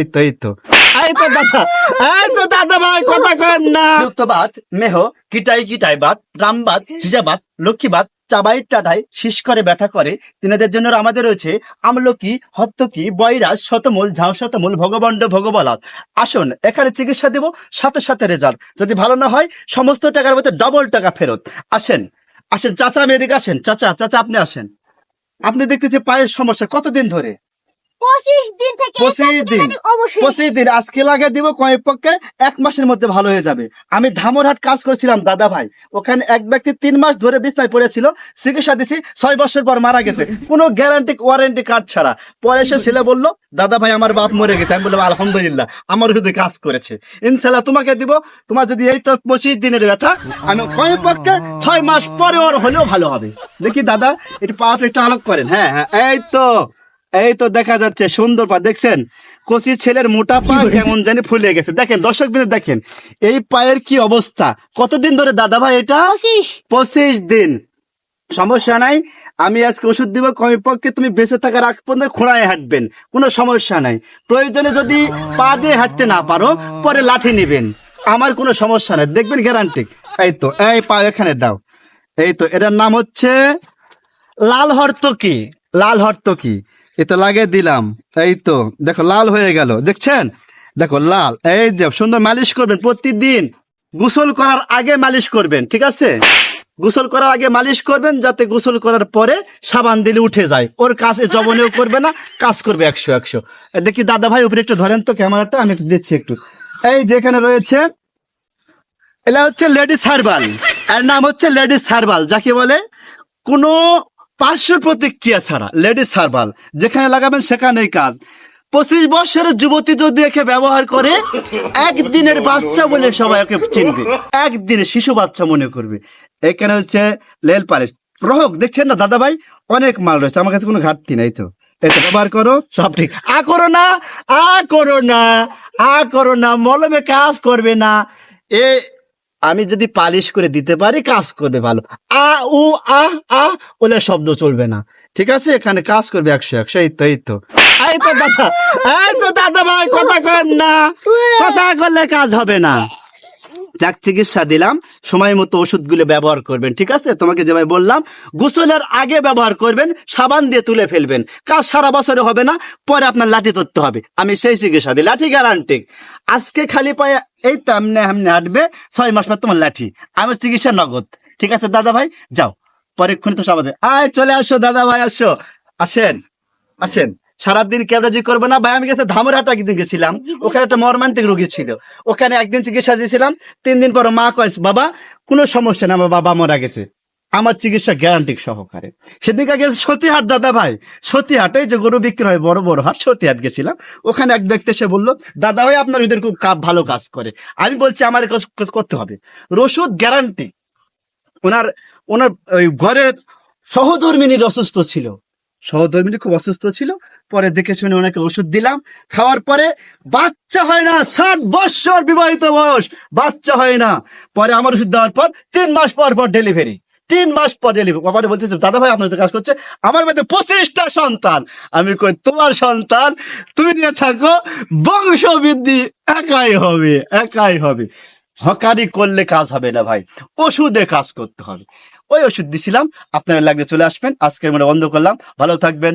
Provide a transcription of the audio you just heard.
এই তো দাদা, এই তো দাদা ভাই কথা কন না। লুপ্তবাদ মেহ কিটাই কিটাই বাদ রামবাদ সিজাবাদ লক্ষ্মীবাদ চাবাই টাটাই শীষ করে ব্যথা করে তিনাদের জন্য আমাদের রয়েছে আমলকি হত্তকি বৈরাজ শতমূল ঝাউ শতমূল ভগবন্ড ভগবলাদ। আসুন এখানে চিকিৎসা দেব, সাথে সাথে রেজাল্ট। যদি ভালো না হয় সমস্ত টাকার মধ্যে ডবল টাকা ফেরত। আসেন আসেন চাচা, আমি এদিকে আসেন। চাচা চাচা আপনি আসেন। আপনি দেখতেছি পায়ের সমস্যা কতদিন ধরে? 25 দিন থেকে 25 দিন। অবশ্যই 25 দিন আজকে লাগিয়ে দিব, কমপক্ষে 1 মাসের মধ্যে ভালো হয়ে যাবে। আমি ধামরহাট কাজ করেছিলাম দাদা ভাই, ওখানে এক ব্যক্তি 3 মাস ধরে বিছনায় পড়েছিল, চিকিৎসা দিছি, 6 বছর পর মারা গেছে, কোনো গ্যারান্টি ওয়ারেন্টি কার্ড ছাড়া। পরে এসে ছেলে বলল দাদা ভাই আমার বাপ মরে গেছে। আমি বললাম আলহামদুলিল্লাহ, আমার হৃদয় কাজ করেছে, ইনশাল্লাহ তোমাকে দিব। তোমার যদি এই তো 25 দিনের ব্যথা, আমি কমপক্ষে 6 মাস পরে ওর হলেও ভালো হবে। দেখি দাদা একটু পাটা একটু আলোক করেন। হ্যাঁ হ্যাঁ, এই তো দেখা যাচ্ছে সুন্দর পা। দেখছেন কচি ছেলের মোটা পা কেমন জানি ফুলে গেছে। দেখেন দর্শক বিন্দু, দেখেন এই পায়ের কি অবস্থা। কতদিন ধরে দাদা ভাই এটা? 25 দিন। সমস্যা নাই, আমি আজকে ওষুধ দিব, কমপক্ষে তুমি বেঁচে থাকার আগ পর্যন্ত খোঁড়ায় হাঁটবেন, কোনো সমস্যা নাই। প্রয়োজনে যদি পা দিয়ে হাঁটতে না পারো পরে লাঠি নিবেন, আমার কোনো সমস্যা নাই, দেখবেন গ্যারান্টি। এই তো এই পা এখানে দাও। এই তো এটার নাম হচ্ছে লাল হর্তকি। লাল হর্তকি এ তো লাগিয়ে দিলাম। এই তো দেখো লাল হয়ে গেল, দেখছেন? দেখো লাল। এই যে সুন্দর মালিশ করবেন প্রতিদিন, গোসল করার আগে মালিশ করবেন, ঠিক আছে? গোসল করার আগে মালিশ করবেন, যাতে গোসল করার পরে সাবান দিলে উঠে যায়, ওর কাছে জবনেও করবে না, কাজ করবে 100। দেখি দাদা ভাই উপরে একটু ধরেন তো ক্যামেরাটা, আমি একটু দিচ্ছি একটু। এই যেখানে রয়েছে এটা হচ্ছে লেডিস হার্বাল, এর নাম হচ্ছে লেডিস হার্বাল, যাকে বলে কোনো পার্শ্ব প্রতিক্রিয়া ছাড়া লেডিস হার্বাল। যেখানে লাগাবেন সেখানেই কাজ। 25 বছরের যুবতী যদি একে ব্যবহার করে, একদিনের বাচ্চা বলে সবাই ওকে চিনবে, একদিনের শিশু বাচ্চা মনে করবে। এখানে হচ্ছে লেল পালিশ রোগ, দেখছেন না দাদা ভাই, অনেক মাল রয়েছে, আমার কাছে কোনো ঘাটতি নাই। তো এই তো ব্যবহার করো, সব ঠিক। করো না মলমে কাজ করবে না। আমি যদি পালিশ করে দিতে পারি কাজ করবে ভালো। উ ওলে শব্দ চলবে না, ঠিক আছে? এখানে কাজ করবে 100। এই তো দাদা ভাই কথা কন না, কথা করলে কাজ হবে না। যাক চিকিৎসা দিলাম, সময় মতো ওষুধগুলো ব্যবহার করবেন, ঠিক আছে? তোমাকে যেভাবে বললাম, গোসলের আগে ব্যবহার করবেন, সাবান দিয়ে তুলে ফেলবেন, কাজ সারা বছরে হবে না, পরে আপনার লাঠি ধরতে হবে। আমি সেই চিকিৎসা দিই, লাঠি গ্যারান্টি। আজকে খালি পায়ে এই তো এমনি হাঁটবে, 6 মাস পর তোমার লাঠি। আমার চিকিৎসা নগদ, ঠিক আছে দাদা ভাই? যাও পরীক্ষণ তো সাবান। চলে আসো দাদা ভাই, আসেন। সারাদিন ক্যাবরাজি করবে না ভাই। আমি গেছে ধামরহাট একদিন গেছিলাম, ওখানে একটা মর্মান্তিক রোগী ছিল, ওখানে একদিন চিকিৎসা দিয়েছিলাম। 3 দিন পর মা কয়েছে বাবা কোনো সমস্যা না, আমার বাবা মারা গেছে, আমার চিকিৎসা গ্যারান্টি সহকারে। সেদিকে গেছে সতীহাট দাদা ভাই, সতীহাট, এই যে গরু বিক্রি হয় বড় বড় হাট, সতীহাট গেছিলাম। ওখানে এক ব্যক্তি এসে বললো দাদা ভাই আপনার ওদের খুব ভালো কাজ করে। আমি বলছি আমার কাজ করতে হবে, ওষুধ গ্যারান্টি। ওনার ওই ঘরের সহধর্মিনীর অসুস্থ ছিল, সহধর্মিনী খুব অসুস্থ ছিল। পরে দেখে শুনে ওনাকে ওষুধ দিলাম, খাওয়ার পরে বাচ্চা হয় না, 60 বছর বিবাহিত বয়স, বাচ্চা হয় না। পরে আমার ওষুধ দেওয়ার পর 3 মাস পর ডেলিভারি, 3 মাস পর ডেলিভারি। বাবা বলতেছে দাদা ভাই আপনার কাজ করছে, আমার মধ্যে 25টা সন্তান। আমি কই তোমার সন্তান তুমি নিয়ে থাকো, বংশ বৃদ্ধি একাই হবে। হকারি করলে কাজ হবে না ভাই, ওষুধে কাজ করতে হবে। ওই ওষুধ দিছিলাম, আপনারা লাগলে চলে আসবেন। আজকের মনে বন্ধ করলাম। ভালো থাকবেন।